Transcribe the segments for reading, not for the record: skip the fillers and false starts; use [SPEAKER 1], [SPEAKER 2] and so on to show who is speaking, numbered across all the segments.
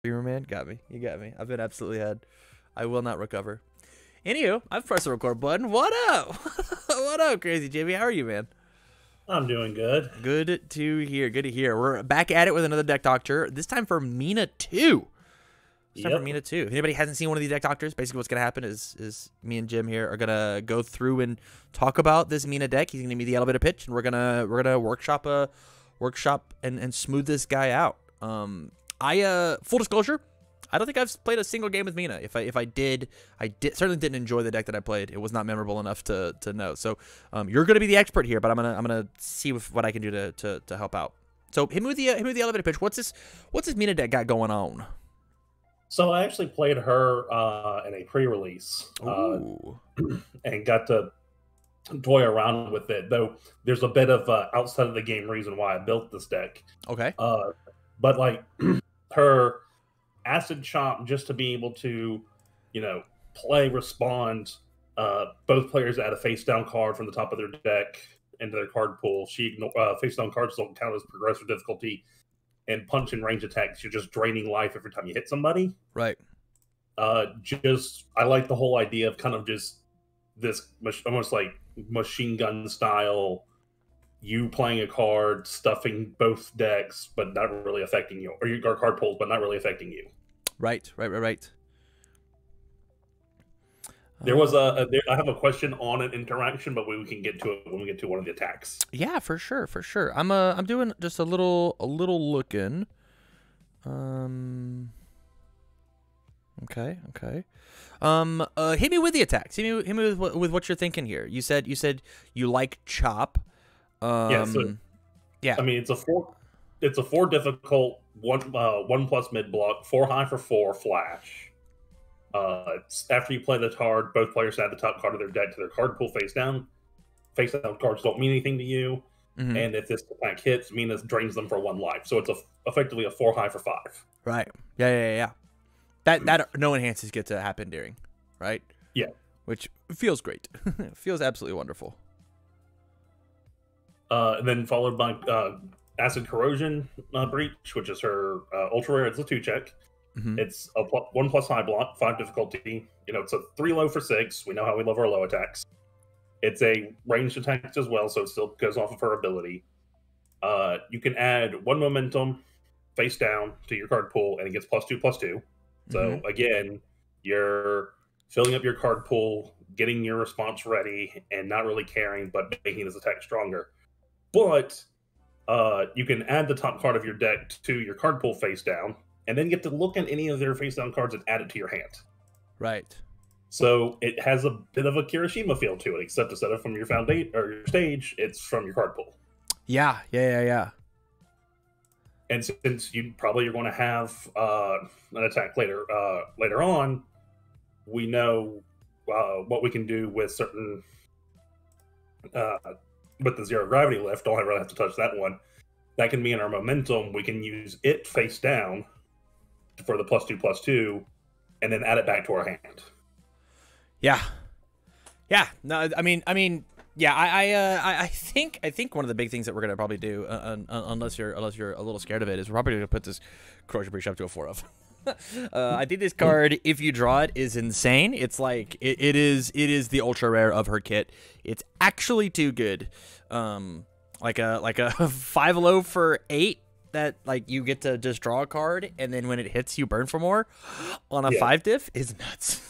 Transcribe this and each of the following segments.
[SPEAKER 1] Beamer man, got me. You got me. I've been absolutely had. I will not recover. Anywho, I've pressed the record button. What up? What up, Crazy JB? How are you, man?
[SPEAKER 2] I'm doing good.
[SPEAKER 1] Good to hear. Good to hear. We're back at it with another deck doctor. This time for Mina 2. This time for Mina 2. If anybody hasn't seen one of these deck doctors, basically what's gonna happen is me and Jim here are gonna go through and talk about this Mina deck. He's gonna give me the elevator pitch, and we're gonna workshop and smooth this guy out. Full disclosure, I don't think I've played a single game with Mina. If I did, certainly didn't enjoy the deck that I played. It was not memorable enough to know. So you're gonna be the expert here, but I'm gonna see what I can do to help out. So hit me with the elevator pitch. What's this Mina deck got going on?
[SPEAKER 2] So I actually played her in a pre-release and got to toy around with it. Though there's a bit of outside of the game reason why I built this deck.
[SPEAKER 1] Okay.
[SPEAKER 2] But like her acid chomp, just to be able to, respond. Both players add a face down card from the top of their deck into their card pool. Face down cards don't count as progressive difficulty. And punch and range attacks, you're just draining life every time you hit somebody.
[SPEAKER 1] Right.
[SPEAKER 2] I like the whole idea of kind of just this almost like machine gun style, you playing a card, stuffing both decks, but not really affecting you, or your card pulls, but not really affecting you.
[SPEAKER 1] Right.
[SPEAKER 2] There was I have a question on an interaction, but we can get to it when we get to one of the attacks.
[SPEAKER 1] Yeah, for sure. I'm doing just a little looking. Okay. Hit me with the attacks. Hit me with what you're thinking here. You said you like chop.
[SPEAKER 2] Yeah. I mean, it's a 4 difficult, 1 plus mid block, 4 high for 4 flash. After you play the card, both players add the top card of their deck to their card pool face down. Face down cards don't mean anything to you. Mm-hmm. And if this attack hits, Mina drains them for 1 life. So it's effectively a 4 high for 5.
[SPEAKER 1] Right. Yeah. That no enhances get to happen during, right?
[SPEAKER 2] Yeah.
[SPEAKER 1] Which feels great. Feels absolutely wonderful.
[SPEAKER 2] And then followed by Acid Corrosion Breach, which is her ultra rare. It's a 2-check. Mm-hmm. It's a 1 plus high block, 5 difficulty. It's a 3 low for 6. We know how we love our low attacks. It's a ranged attack as well, so it still goes off of her ability. You can add 1 momentum face down to your card pool, and it gets +2/+2. So again, you're filling up your card pool, getting your response ready, and not really caring, but making this attack stronger. But you can add the top card of your deck to your card pool face down, and then get to look at any of their face down cards and add it to your hand.
[SPEAKER 1] Right.
[SPEAKER 2] So it has a bit of a Kirishima feel to it, except instead of from your foundation or your stage, it's from your card pool.
[SPEAKER 1] Yeah.
[SPEAKER 2] And since you're going to have an attack later on, we know what we can do with certain with the zero gravity lift. Don't really have to touch that one. That can be in our momentum. We can use it face down for the +2/+2, and then add it back to our hand.
[SPEAKER 1] Yeah. No, I mean, yeah. I think one of the big things that we're gonna probably do, unless you're a little scared of it, is we're probably gonna put this Corrosion Breach up to a 4 of. I think this card, if you draw it, is insane. It's like it is the ultra rare of her kit. It's actually too good. Like a 5 low for 8. That like you get to just draw a card, and then when it hits you burn for more on a 5 diff is nuts.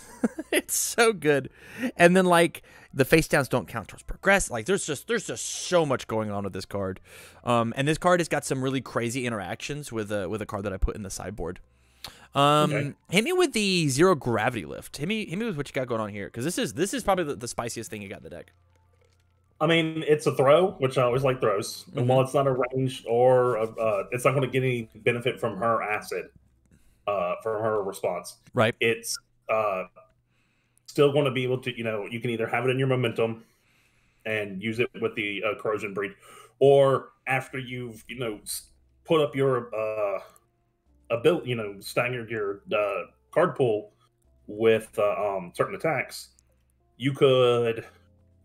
[SPEAKER 1] It's so good. And then like the face downs don't count towards progress. Like there's just so much going on with this card. And this card has got some really crazy interactions with a card that I put in the sideboard. Hit me with the zero gravity lift. Hit me with what you got going on here, because this is probably the spiciest thing you got in the deck.
[SPEAKER 2] I mean, it's a throw, which I always like throws. Mm-hmm. And while it's not a range or it's not going to get any benefit from her acid, from her response.
[SPEAKER 1] Right.
[SPEAKER 2] It's still going to be able to, you can either have it in your momentum and use it with the Corrosion Breach, or after you've, put up your ability, staggered your card pool with certain attacks, you could...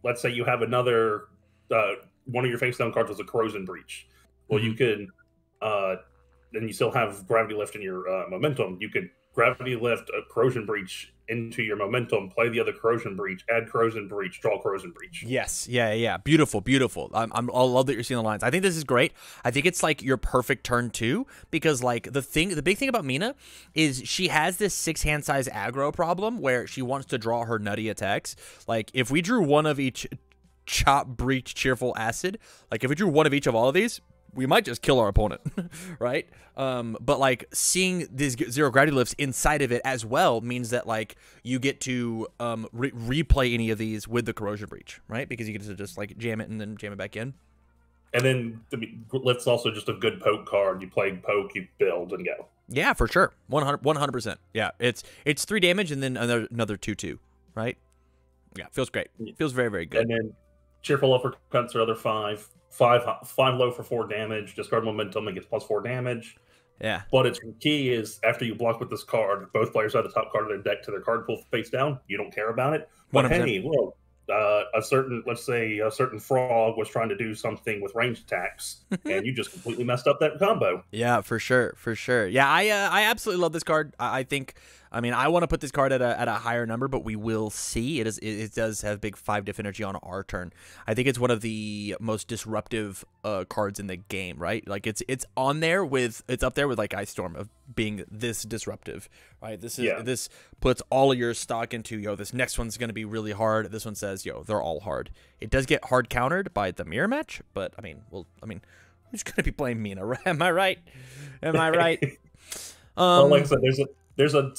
[SPEAKER 2] Let's say you have another, one of your face down cards was a Corrosion Breach. Well, you could and you still have gravity lift in your momentum, you could gravity lift a corrosion breach into your momentum, play the other corrosion breach, add corrosion breach, draw corrosion breach.
[SPEAKER 1] Yes, yeah. Beautiful, beautiful. I love that you're seeing the lines. I think this is great. I think it's like your perfect turn too, because like the big thing about Mina is she has this 6 hand size aggro problem where she wants to draw her nutty attacks. Like if we drew one of each chop, breach, cheerful, acid, like if we drew one of each of all of these, we might just kill our opponent, right? But like seeing these 0 gravity lifts inside of it as well means that like you get to replay any of these with the corrosion breach, right? Because you get to just like jam it and then jam it back in.
[SPEAKER 2] And then the lift's also just a good poke card. You play poke, you build and go.
[SPEAKER 1] Yeah, for sure, 100%. Yeah, it's 3 damage and then another 2/2, right? Yeah, feels great. Feels very, very good.
[SPEAKER 2] And then cheerful uppercuts are other 5 low for 4 damage. Discard momentum and gets +4 damage.
[SPEAKER 1] Yeah.
[SPEAKER 2] But its key is after you block with this card, both players have the top card of their deck to their card pool face down. You don't care about it. But
[SPEAKER 1] 100%.
[SPEAKER 2] hey, look, let's say a certain frog was trying to do something with ranged attacks, and you just completely messed up that combo.
[SPEAKER 1] Yeah, for sure. Yeah, I absolutely love this card. I think, I mean, I want to put this card at a higher number, but we will see. It does have big 5 diff energy on our turn. I think it's one of the most disruptive cards in the game, right? Like it's up there with like Ice Storm of being this disruptive, right? This puts all of your stock into, yo, this next one's going to be really hard. This one says, yo, they're all hard. It does get hard countered by the mirror match, but I mean, who's going to be playing Mina? Am I right?
[SPEAKER 2] Well, like I said, there's a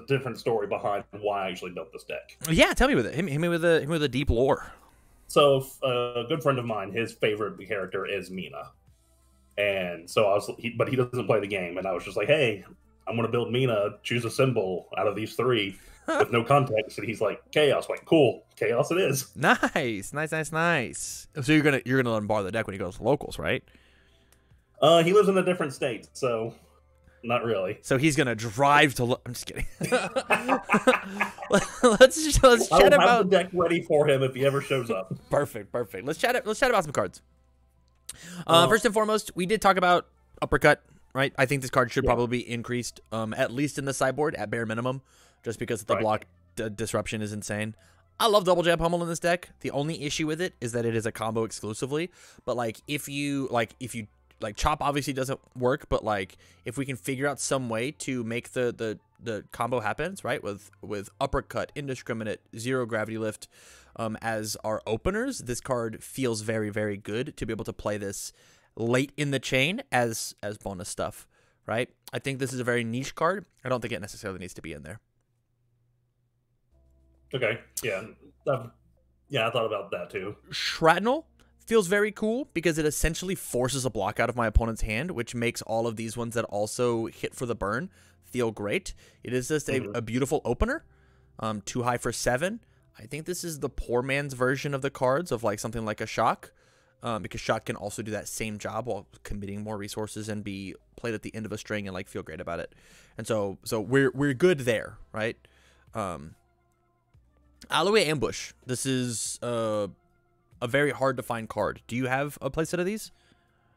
[SPEAKER 2] different story behind why I actually built this deck.
[SPEAKER 1] Yeah, tell me with it. Hit me with a deep lore.
[SPEAKER 2] So a good friend of mine, his favorite character is Mina, and so but he doesn't play the game, and I was just like, hey, I'm gonna build Mina. Choose a symbol out of these 3 with no context, and he's like, Chaos. I'm like, cool, Chaos it is.
[SPEAKER 1] Nice. So you're gonna let him borrow the deck when he goes to locals, right?
[SPEAKER 2] He lives in a different state, so. Not really.
[SPEAKER 1] So he's gonna drive to. I'm just kidding. let's chat about
[SPEAKER 2] have the deck ready for him if he ever shows up.
[SPEAKER 1] Perfect. Let's chat about some cards. First and foremost, we did talk about uppercut, right? I think this card should probably be increased, at least in the sideboard at bare minimum, just because the block disruption is insane. I love double jab pummel in this deck. The only issue with it is that it is a combo exclusively. But like if you chop obviously doesn't work, but like if we can figure out some way to make the combo happens, right, with uppercut, indiscriminate, 0 gravity lift as our openers, this card feels very, very good to be able to play this late in the chain as bonus stuff, right? I think this is a very niche card. I don't think it necessarily needs to be in there.
[SPEAKER 2] Okay, yeah, I thought about that too.
[SPEAKER 1] Shrapnel feels very cool because it essentially forces a block out of my opponent's hand, which makes all of these ones that also hit for the burn feel great. It is just a beautiful opener. 2 high for 7. I think this is the poor man's version of the cards of like something like a shock, because shock can also do that same job while committing more resources and be played at the end of a string and like feel great about it. And so we're good there, right? Alleyway Ambush. This is a very hard to find card. Do you have a playset of these?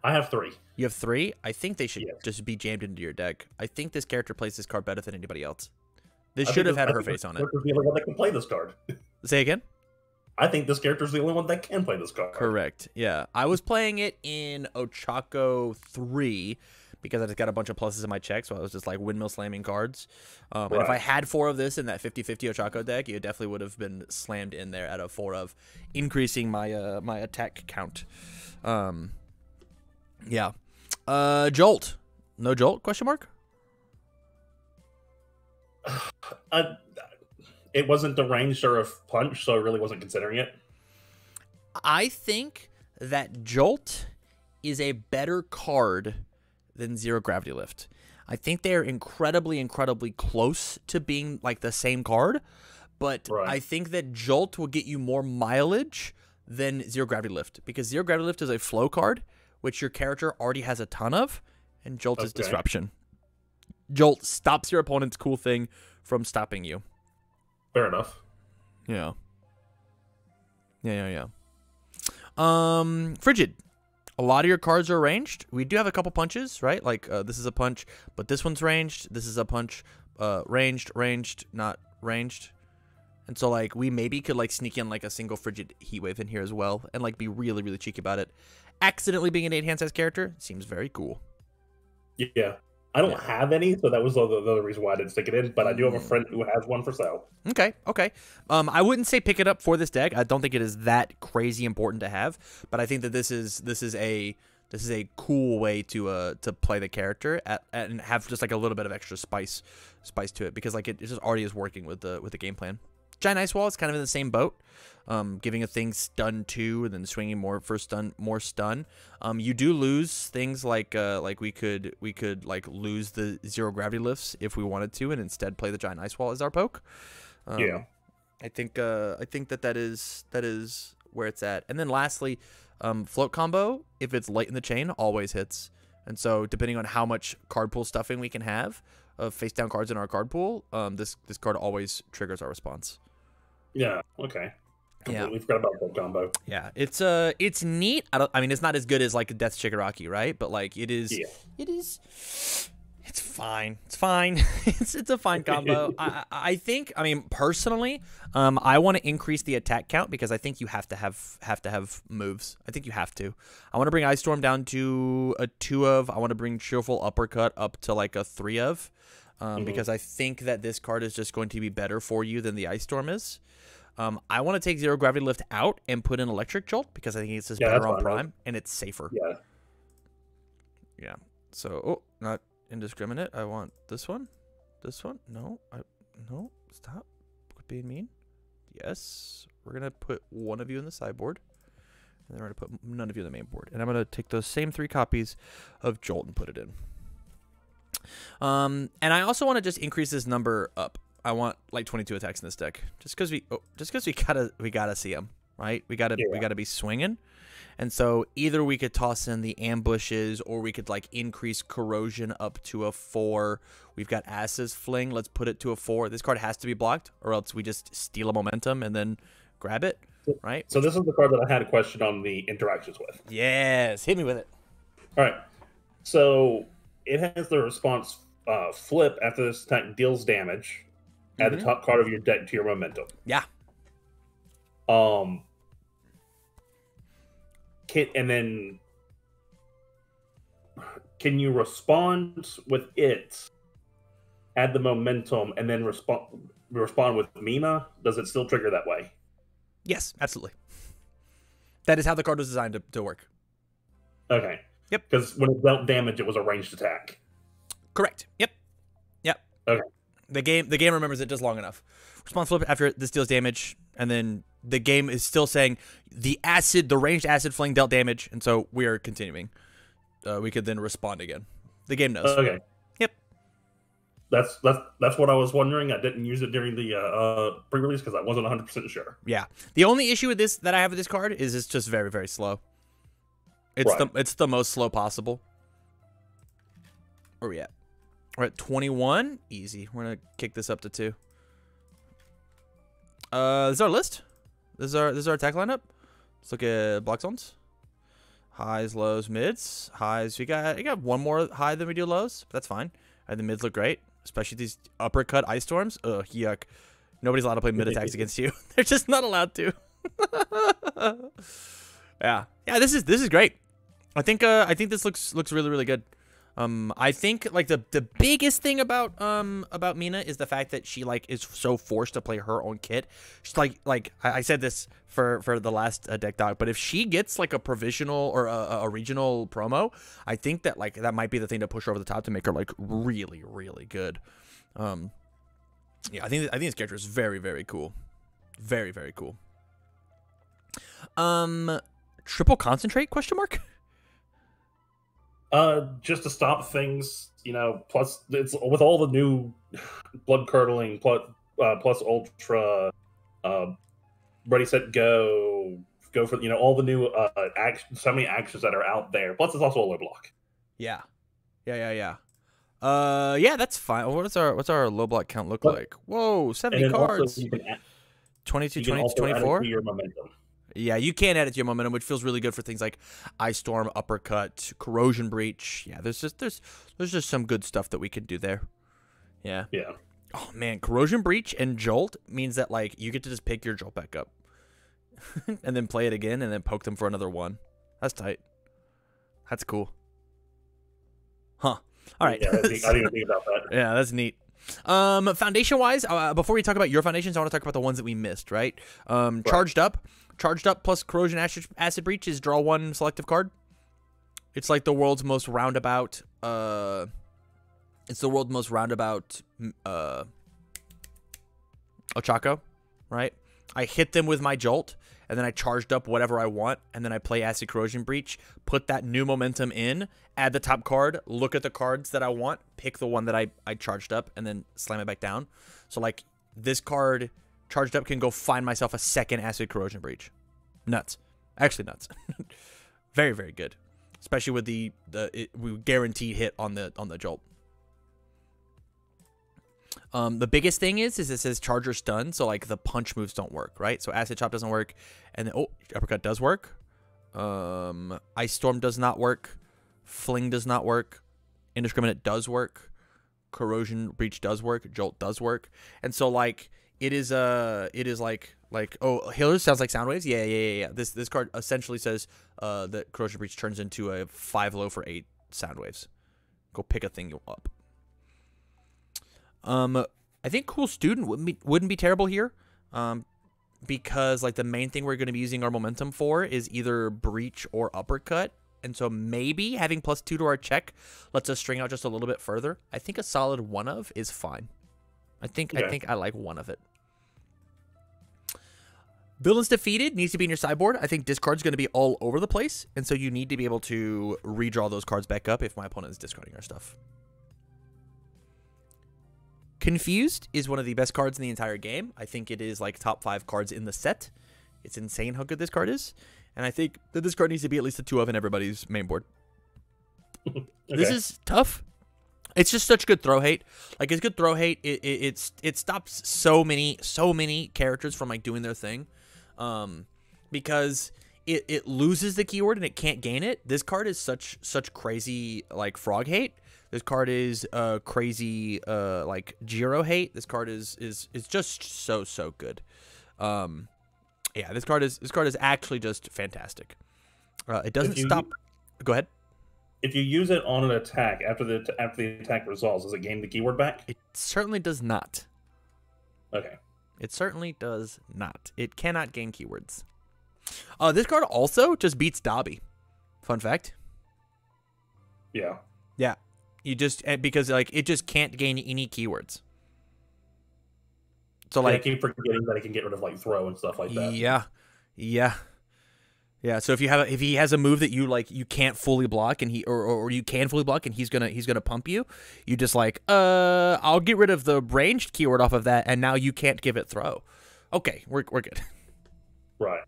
[SPEAKER 2] I have 3.
[SPEAKER 1] You have 3? I think they should just be jammed into your deck. I think this character plays this card better than anybody else. This should have had her face on it.
[SPEAKER 2] The only one that can play this card.
[SPEAKER 1] Say again?
[SPEAKER 2] I think this character is the only one that can play this card.
[SPEAKER 1] Correct. Yeah. I was playing it in Ochako 3 because I just got a bunch of pluses in my check, so I was just like windmill slamming cards. And if I had 4 of this in that 50-50 Ochako deck, it definitely would have been slammed in there at a 4 of, increasing my my attack count. Yeah. Jolt. No Jolt? Question mark?
[SPEAKER 2] It wasn't deranged or a punch, so I really wasn't considering it.
[SPEAKER 1] I think that Jolt is a better card than 0 Gravity Lift. I think they're incredibly, incredibly close to being like the same card, but I think that Jolt will get you more mileage than 0 Gravity Lift, because 0 Gravity Lift is a flow card, which your character already has a ton of, and Jolt is disruption. Jolt stops your opponent's cool thing from stopping you.
[SPEAKER 2] Fair enough.
[SPEAKER 1] Yeah. Frigid. A lot of your cards are ranged. We do have a couple punches, right? Like this is a punch, but this one's ranged. This is a punch, ranged, not ranged. And so like we maybe could like sneak in like a single frigid heat wave in here as well, and like be really, really cheeky about it. Accidentally being an 8-hand size character seems very cool.
[SPEAKER 2] Yeah. I don't have any, so that was the other reason why I didn't stick it in. But I do have a friend who has one for sale.
[SPEAKER 1] Okay. I wouldn't say pick it up for this deck. I don't think it is that crazy important to have, but I think that this is a cool way to play the character and have just like a little bit of extra spice to it, because like it just already is working with the game plan. Giant Ice Wall is kind of in the same boat, giving a thing stun 2 and then swinging more for stun, more stun. You do lose things like we could like lose the 0 gravity lifts if we wanted to, and instead play the Giant Ice Wall as our poke.
[SPEAKER 2] Yeah,
[SPEAKER 1] I think that is where it's at. And then lastly, float combo, if it's late in the chain, always hits. And so depending on how much card pool stuffing we can have of face down cards in our card pool, this card always triggers our response.
[SPEAKER 2] Yeah. Okay. Completely forgot about that combo.
[SPEAKER 1] Yeah, it's neat. I mean, it's not as good as like Death Shigaraki, right? But like it is. Yeah. It's fine. It's fine. it's a fine combo. I think. I mean, personally, I want to increase the attack count because I think you have to have moves. I think you have to. I want to bring Ice Storm down to a 2 of. I want to bring Cheerful Uppercut up to like a 3 of, because I think that this card is just going to be better for you than the Ice Storm is. I want to take 0 gravity lift out and put in Electric Jolt because I think it's just better on Prime and it's safer.
[SPEAKER 2] Yeah.
[SPEAKER 1] Yeah. So, not indiscriminate. I want this one. This one. No. No. Stop. Quit being mean. Yes. We're gonna put one of you in the sideboard, and then we're gonna put none of you in the main board. And I'm gonna take those same 3 copies of Jolt and put it in. And I also want to just increase this number up. I want like 22 attacks in this deck, just because we gotta see them, right? We gotta be swinging, and so either we could toss in the ambushes, or we could like increase corrosion up to a 4. We've got Ass's Fling. Let's put it to a 4. This card has to be blocked, or else we just steal a momentum and then grab it, right?
[SPEAKER 2] So this is the card that I had a question on the interactions with.
[SPEAKER 1] Yes, hit me with it.
[SPEAKER 2] All right. So it has the response flip after this attack deals damage. Add the top card of your deck to your momentum.
[SPEAKER 1] Yeah.
[SPEAKER 2] And then can you respond with it? Add the momentum and then respond with Mina? Does it still trigger that way?
[SPEAKER 1] Yes, absolutely. That is how the card was designed to work.
[SPEAKER 2] Okay.
[SPEAKER 1] Yep.
[SPEAKER 2] Because when it dealt damage, it was a ranged attack.
[SPEAKER 1] Correct. Yep.
[SPEAKER 2] Okay.
[SPEAKER 1] The game remembers it just long enough. Response flip after this deals damage, and then the game is still saying the ranged acid fling dealt damage, and so we are continuing. We could then respond again. The game knows.
[SPEAKER 2] Okay.
[SPEAKER 1] Yep.
[SPEAKER 2] That's what I was wondering. I didn't use it during the pre-release because I wasn't 100% sure.
[SPEAKER 1] Yeah. The only issue with this that I have with this card is it's just very, very slow. It's the most slow possible. Where are we at? We're at 21. Easy. We're gonna kick this up to 2. This is our list. This is our attack lineup. Let's look at block zones. Highs, lows, mids. Highs. We got one more high than we do lows. But that's fine. And the mids look great, especially these uppercut ice storms. Ugh, yuck. Nobody's allowed to play mid attacks against you. They're just not allowed to. Yeah. This is great. I think this looks really, really good. I think like the biggest thing about Mina is the fact that she like is so forced to play her own kit. She's like I said this for the last deck dog, but if she gets like a provisional or a regional promo, I think that like that might be the thing to push her over the top to make her like really, really good. Yeah, I think this character is very, very cool. Very, very cool. Triple concentrate question mark?
[SPEAKER 2] Just to stop things, plus it's with all the new blood curdling plus ultra, ready set go for all the new so many actions that are out there. Plus it's also a low block.
[SPEAKER 1] Yeah. Yeah, that's fine. What's our low block count look like? Whoa, 70 cards. 22, 20, 24.
[SPEAKER 2] Your momentum.
[SPEAKER 1] Yeah, you can add it to your momentum, which feels really good for things like Ice Storm, Uppercut, Corrosion Breach. Yeah, there's just some good stuff that we can do there. Yeah.
[SPEAKER 2] Yeah.
[SPEAKER 1] Oh man, Corrosion Breach and Jolt means that like you get to just pick your Jolt back up, and then play it again, and then poke them for another one. That's tight. That's cool. Huh. All right.
[SPEAKER 2] Yeah, I didn't even think about that.
[SPEAKER 1] Yeah, that's neat. Foundation wise, before we talk about your foundations, I want to talk about the ones that we missed, right? Charged up plus Corrosion Acid Breach is draw one selective card. It's like the world's most roundabout, Ochako, right? I hit them with my Jolt, and then I charged up whatever I want, and then I play Acid Corrosion Breach, put that new momentum in, add the top card, look at the cards that I want, pick the one that I charged up, and then slam it back down. So, like, this card charged up can go find myself a second Acid Corrosion Breach. Nuts. Actually nuts. Very, very good. Especially with we guaranteed hit on the Jolt. The biggest thing is it says charger stun, so like the punch moves don't work, right? So Acid Chop doesn't work, and then Uppercut does work. Ice Storm does not work. Fling does not work. Indiscriminate does work. Corrosion Breach does work. Jolt does work. And so like it is like oh, healers sounds like sound waves. Yeah. This card essentially says that Corrosion Breach turns into a 5 low for 8 sound waves. Go pick a thing up. I think Cool Student wouldn't be terrible here, because like the main thing we're going to be using our momentum for is either Breach or Uppercut, and so maybe having +2 to our check lets us string out just a little bit further. I think a solid 1 of is fine. I think I like 1 of it. Villains Defeated needs to be in your sideboard. I think discard's going to be all over the place, and so you need to be able to redraw those cards back up if my opponent is discarding our stuff. Confused is one of the best cards in the entire game. I think it is like top 5 cards in the set. It's insane how good this card is. And I think that this card needs to be at least a 2 of in everybody's main board. Okay. This is tough. It's just such good throw hate. Like, it's good throw hate. It stops so many characters from like doing their thing. Because it loses the keyword and it can't gain it. This card is such crazy like frog hate. This card is crazy like Jiro hate. This card is just so good. Yeah, this card is actually just fantastic. It doesn't stop. Go ahead.
[SPEAKER 2] If you use it on an attack after the attack resolves, does it gain the keyword back?
[SPEAKER 1] It certainly does not.
[SPEAKER 2] Okay.
[SPEAKER 1] It certainly does not. It cannot gain keywords. This card also just beats Dobby. Fun fact.
[SPEAKER 2] Yeah.
[SPEAKER 1] Yeah. You just because like it just can't gain any keywords. So like
[SPEAKER 2] I keep forgetting that it can get rid of like throw and stuff like that.
[SPEAKER 1] Yeah. So if he has a move that you can't fully block and or you can fully block and he's gonna pump you, you just like I'll get rid of the ranged keyword off of that and now you can't give it throw. Okay, we're good.
[SPEAKER 2] Right.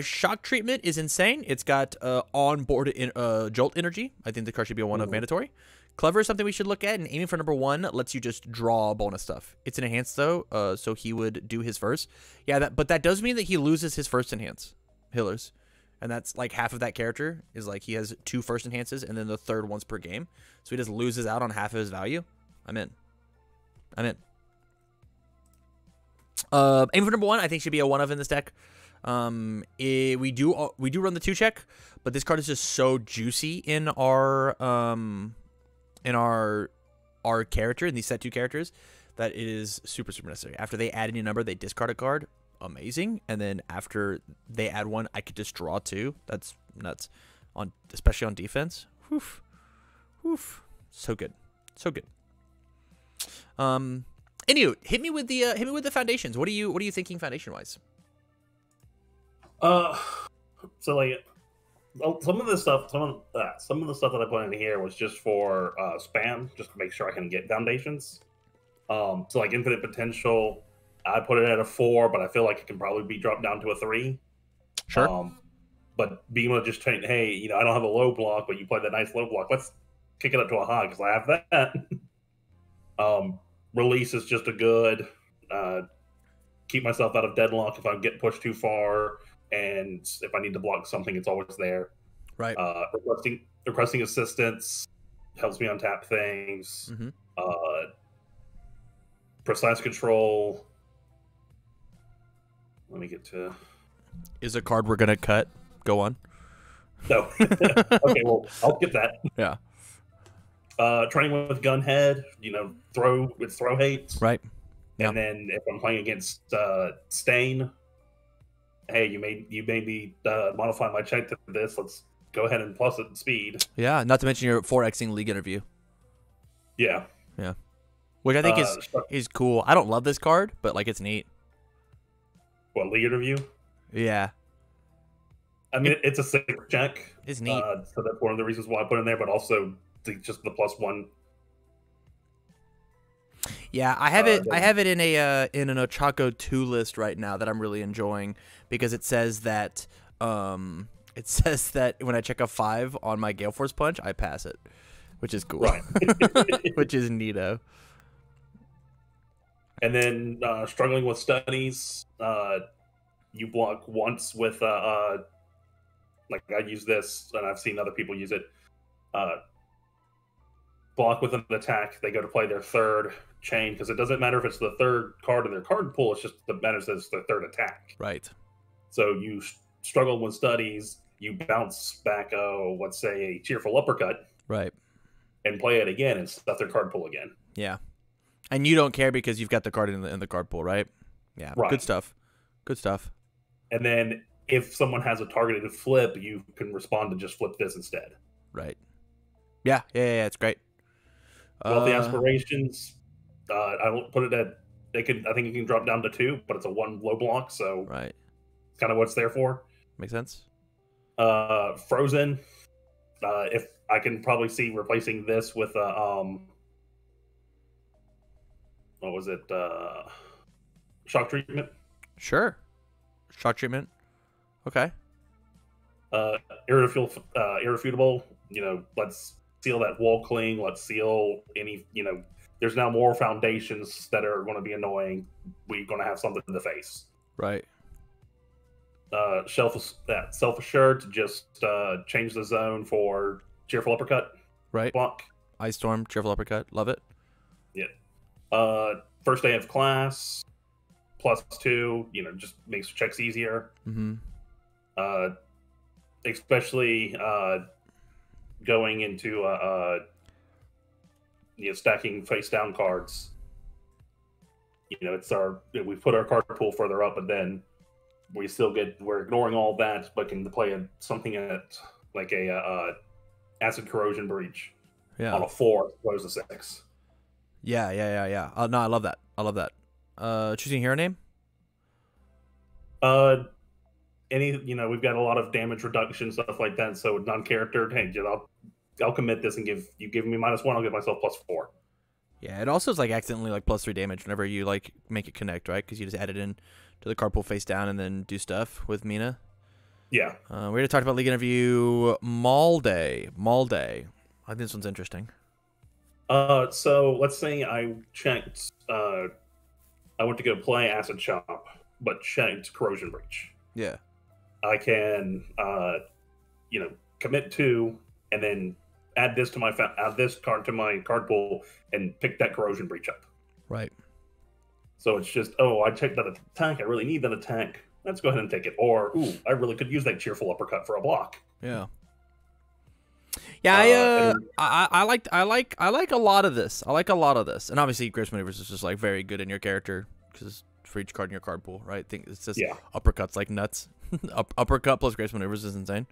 [SPEAKER 1] Shock Treatment is insane. It's got onboard Jolt energy. I think the card should be a 1 of mandatory. Clever is something we should look at, and aiming for number 1 lets you just draw bonus stuff. It's an enhance though, so he would do his first. Yeah, but that does mean that he loses his first enhance, healers, and that's like half of that character is like he has 2 first enhances and then the third once per game, so he just loses out on half of his value. I'm in. Aiming for number 1, I think should be a 1 of in this deck. We do run the 2 check, but this card is just so juicy in our character, in these set 2 characters, that it is super necessary. After they add any number, they discard a card. Amazing. And then after they add 1, I could just draw 2. That's nuts. Especially on defense. Woof. So good. Anywho, hit me with the foundations. What are you thinking foundation wise?
[SPEAKER 2] So like some of the stuff that I put in here was just for spam, just to make sure I can get foundations. So like Infinite Potential, I put it at a 4, but I feel like it can probably be dropped down to a 3.
[SPEAKER 1] Sure.
[SPEAKER 2] But being able to just train, hey, I don't have a low block, but you play that nice low block. Let's kick it up to a high because I have that. Release is just a good keep myself out of deadlock if I get pushed too far. and if I need to block something, it's always there.
[SPEAKER 1] Right.
[SPEAKER 2] Requesting assistance helps me untap things. Precise control. Let me get to.
[SPEAKER 1] Is a card we're gonna cut? Go on.
[SPEAKER 2] No. Okay, well, I'll skip that.
[SPEAKER 1] Yeah.
[SPEAKER 2] Training with Gunhead, throw hate.
[SPEAKER 1] Right.
[SPEAKER 2] And then if I'm playing against Stain, hey, you made me modify my check to this. Let's go ahead and plus it in speed.
[SPEAKER 1] Yeah, not to mention your 4Xing League interview.
[SPEAKER 2] Yeah.
[SPEAKER 1] Yeah. Which I think is cool. I don't love this card, but like it's neat.
[SPEAKER 2] What, League interview?
[SPEAKER 1] Yeah.
[SPEAKER 2] I mean, it's a 6 check.
[SPEAKER 1] It's neat.
[SPEAKER 2] So that's one of the reasons why I put it in there, but also just the +1.
[SPEAKER 1] Yeah, I have it. I have it in an Ochako 2 list right now that I'm really enjoying because it says that when I check a 5 on my Gale Force Punch, I pass it, which is cool.
[SPEAKER 2] Right.
[SPEAKER 1] Which is neato.
[SPEAKER 2] And then struggling with studies, you block once with like I use this, and I've seen other people use it. Block with an attack, they go to play their 3rd chain, because it doesn't matter if it's the 3rd card in their card pool, it's just the matters that it's their 3rd attack.
[SPEAKER 1] Right.
[SPEAKER 2] So you struggle with studies, you bounce back, let's say a cheerful uppercut.
[SPEAKER 1] Right.
[SPEAKER 2] And play it again and stuff their card pool again.
[SPEAKER 1] Yeah. And you don't care because you've got the card in the card pool, right? Yeah. Right. Good stuff. Good stuff.
[SPEAKER 2] And then if someone has a targeted flip, you can respond to just flip this instead.
[SPEAKER 1] Right. Yeah. It's great.
[SPEAKER 2] Wealthy Aspirations. I won't put it at. I think it can drop down to 2, but it's a 1 low block, so
[SPEAKER 1] right.
[SPEAKER 2] It's kind of what it's there for.
[SPEAKER 1] Makes sense.
[SPEAKER 2] Frozen. If I can probably see replacing this with what was it? Shock treatment.
[SPEAKER 1] Sure. Shock treatment. Okay.
[SPEAKER 2] Irrefutable. Let's seal that wall cling. Let's seal any. There's now more foundations that are going to be annoying. We're going to have something in the face.
[SPEAKER 1] Right.
[SPEAKER 2] Self-assured to just change the zone for cheerful uppercut.
[SPEAKER 1] Right.
[SPEAKER 2] Block.
[SPEAKER 1] Ice Storm, cheerful uppercut. Love it.
[SPEAKER 2] Yeah. First day of class, +2. Just makes checks easier.
[SPEAKER 1] Mm-hmm.
[SPEAKER 2] Especially going into stacking face down cards. We put our card pool further up, and then we're ignoring all that, but can play something at like a acid corrosion breach on a 4 as opposed to 6.
[SPEAKER 1] Yeah. No, I love that. Choosing hero name?
[SPEAKER 2] We've got a lot of damage reduction stuff like that. So non-character, hey, I'll commit this and give me -1. I'll give myself +4.
[SPEAKER 1] Yeah, it also is like accidentally like +3 damage whenever you like make it connect, right? Because you just add it in to the card pool face down and then do stuff with Mina.
[SPEAKER 2] Yeah.
[SPEAKER 1] We already talked about League interview. Mall Day. I think this one's interesting.
[SPEAKER 2] So let's say I checked. I went to go play Acid Shop, but checked Corrosion Breach.
[SPEAKER 1] Yeah.
[SPEAKER 2] I can, commit 2 and then add this card to my card pool and pick that Corrosion Breach up.
[SPEAKER 1] Right.
[SPEAKER 2] So it's just, I checked that attack. I really need that attack. Let's go ahead and take it. Or, I really could use that cheerful uppercut for a block.
[SPEAKER 1] Yeah. Yeah, I like a lot of this. And obviously, Grace Maneuvers is just like very good in your character because for each card in your card pool, right? I think it's just uppercuts like nuts. Uppercut plus Grace Maneuvers is insane.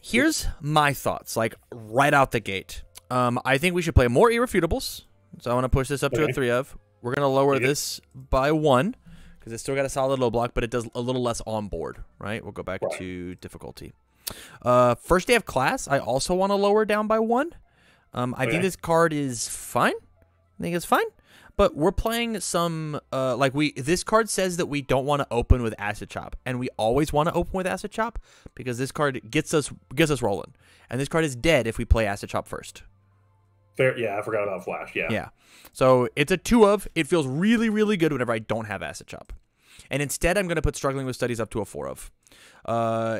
[SPEAKER 1] Here's my thoughts, like right out the gate. I think we should play more Irrefutables. So I want to push this up to a 3 of. We're gonna lower this by 1 because it's still got a solid low block, but it does a little less on board, right? We'll go back to difficulty. First day of class, I also want to lower down by 1. I think this card is fine. I think it's fine. But we're playing some this card says that we don't want to open with Acid Chop, and we always want to open with Acid Chop because this card gets us rolling. And this card is dead if we play Acid Chop first.
[SPEAKER 2] Fair, yeah, I forgot about Flash, yeah.
[SPEAKER 1] Yeah. So it's a 2 of. It feels really, really good whenever I don't have Acid Chop. And instead, I'm going to put Struggling with Studies up to a 4 of.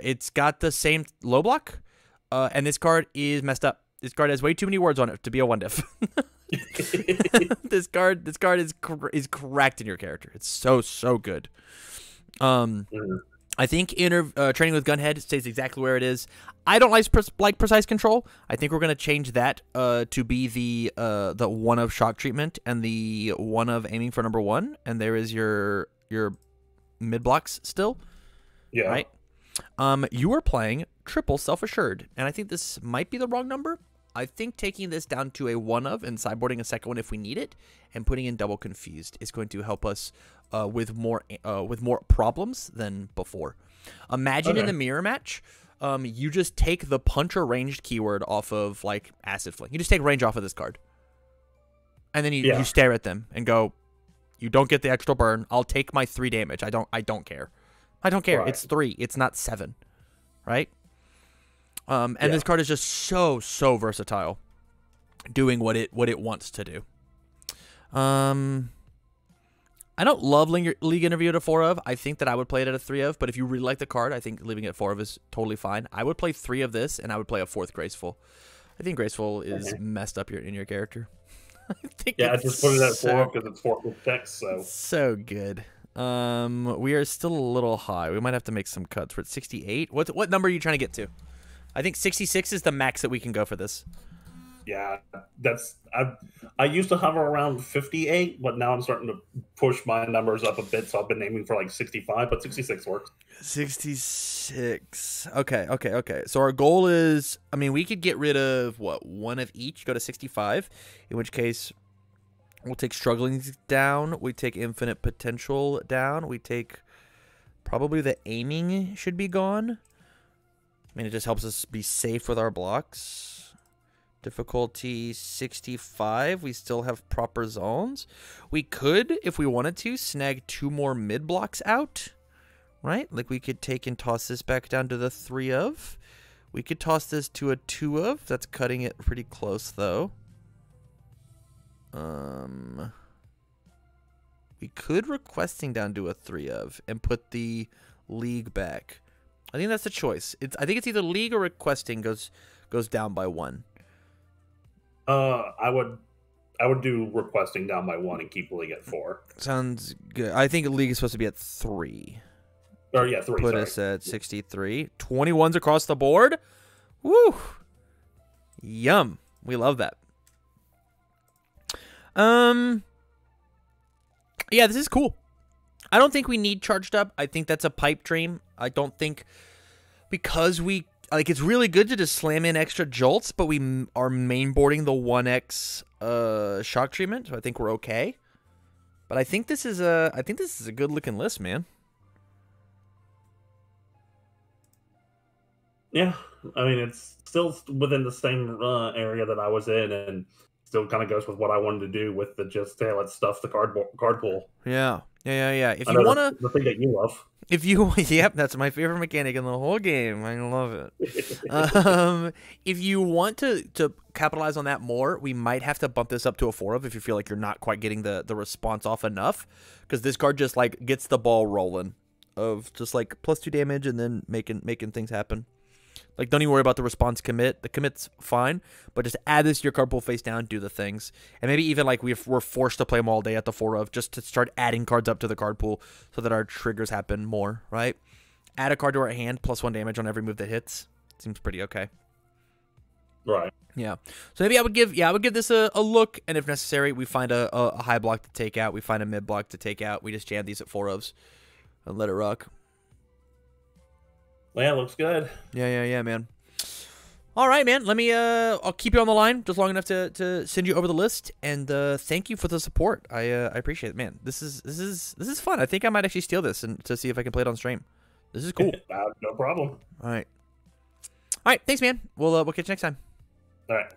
[SPEAKER 1] It's got the same low block, and this card is messed up. This card has way too many words on it to be a 1 diff. This card is cracked in your character. It's so good. I think Training with Gunhead stays exactly where it is. I don't like Precise Control. I think we're gonna change that to be the 1 of Shock Treatment and the 1 of Aiming for number 1. And there is your mid blocks still.
[SPEAKER 2] Yeah.
[SPEAKER 1] Right. You are playing triple Self Assured, and I think this might be the wrong number. I think taking this down to a 1 of and sideboarding a second one if we need it, and putting in Double Confused is going to help us with more problems than before. Imagine in the mirror match, you just take the punch or ranged keyword off of like Acid Fling. You just take range off of this card, and then you stare at them and go, "You don't get the extra burn. I'll take my 3 damage. I don't care. I don't care. Right. It's 3. It's not 7, right?" And this card is just so versatile, doing what it wants to do. I don't love League Interview at a 4 of. I think that I would play it at a 3 of, but if you really like the card, I think leaving it at 4 of is totally fine. I would play 3 of this, and I would play a 4th Graceful. I think Graceful is messed up in your character.
[SPEAKER 2] I just put it at 4 because it's 4 with text.
[SPEAKER 1] So good. We are still a little high. We might have to make some cuts. We're at 68. What number are you trying to get to? I think 66 is the max that we can go for this.
[SPEAKER 2] Yeah, I used to hover around 58, but now I'm starting to push my numbers up a bit, so I've been aiming for like 65, but 66 works.
[SPEAKER 1] 66. Okay. So our goal is, I mean, we could get rid of, 1 of each, go to 65, in which case we'll take Struggling down, we take Infinite Potential down, we take probably the Aiming should be gone. I mean, it just helps us be safe with our blocks. Difficulty 65. We still have proper zones. We could, if we wanted to, snag 2 more mid blocks out. Right? Like we could take and toss this back down to the 3 of. We could toss this to a 2 of. That's cutting it pretty close, though. We could Requesting down to a 3 of and put the League back. I think that's the choice. I think it's either League or Requesting goes down by 1.
[SPEAKER 2] I would do Requesting down by 1 and keep League at 4.
[SPEAKER 1] Sounds good. I think League is supposed to be at 3.
[SPEAKER 2] Or yeah, 3.
[SPEAKER 1] Put us at 63. 21s across the board. Woo! Yum. We love that. Yeah, this is cool. I don't think we need Charged Up. I think that's a pipe dream. I don't think because it's really good to just slam in extra jolts, but we are mainboarding the 1x shock treatment, so I think we're okay. But I think this is a good looking list, man.
[SPEAKER 2] Yeah, I mean it's still within the same area that I was in, and still kind of goes with what I wanted to do with the just let's stuff the card pool.
[SPEAKER 1] Yeah. If you wanna,
[SPEAKER 2] the thing that you love.
[SPEAKER 1] Yep, that's my favorite mechanic in the whole game. I love it. If you want to capitalize on that more, we might have to bump this up to a 4 of if you feel like you're not quite getting the response off enough, because this card just like gets the ball rolling of just like +2 damage and then making things happen. Like, don't even worry about the response commit. The commit's fine, but just add this to your card pool face down, do the things. And maybe even, like, we're forced to play them all day at the 4 of just to start adding cards up to the card pool so that our triggers happen more, right? Add a card to our hand, +1 damage on every move that hits. Seems pretty okay.
[SPEAKER 2] Right.
[SPEAKER 1] Yeah. So maybe I would give this a look, and if necessary, we find a high block to take out. We find a mid block to take out. We just jam these at 4 ofs and let it rock.
[SPEAKER 2] Yeah, looks good.
[SPEAKER 1] Yeah, man. All right, man. I'll keep you on the line just long enough to send you over the list, and thank you for the support. I appreciate it, man. This is fun. I think I might actually steal this and to see if I can play it on stream. This is cool.
[SPEAKER 2] No problem.
[SPEAKER 1] All right. Thanks, man. We'll catch you next time.
[SPEAKER 2] All right.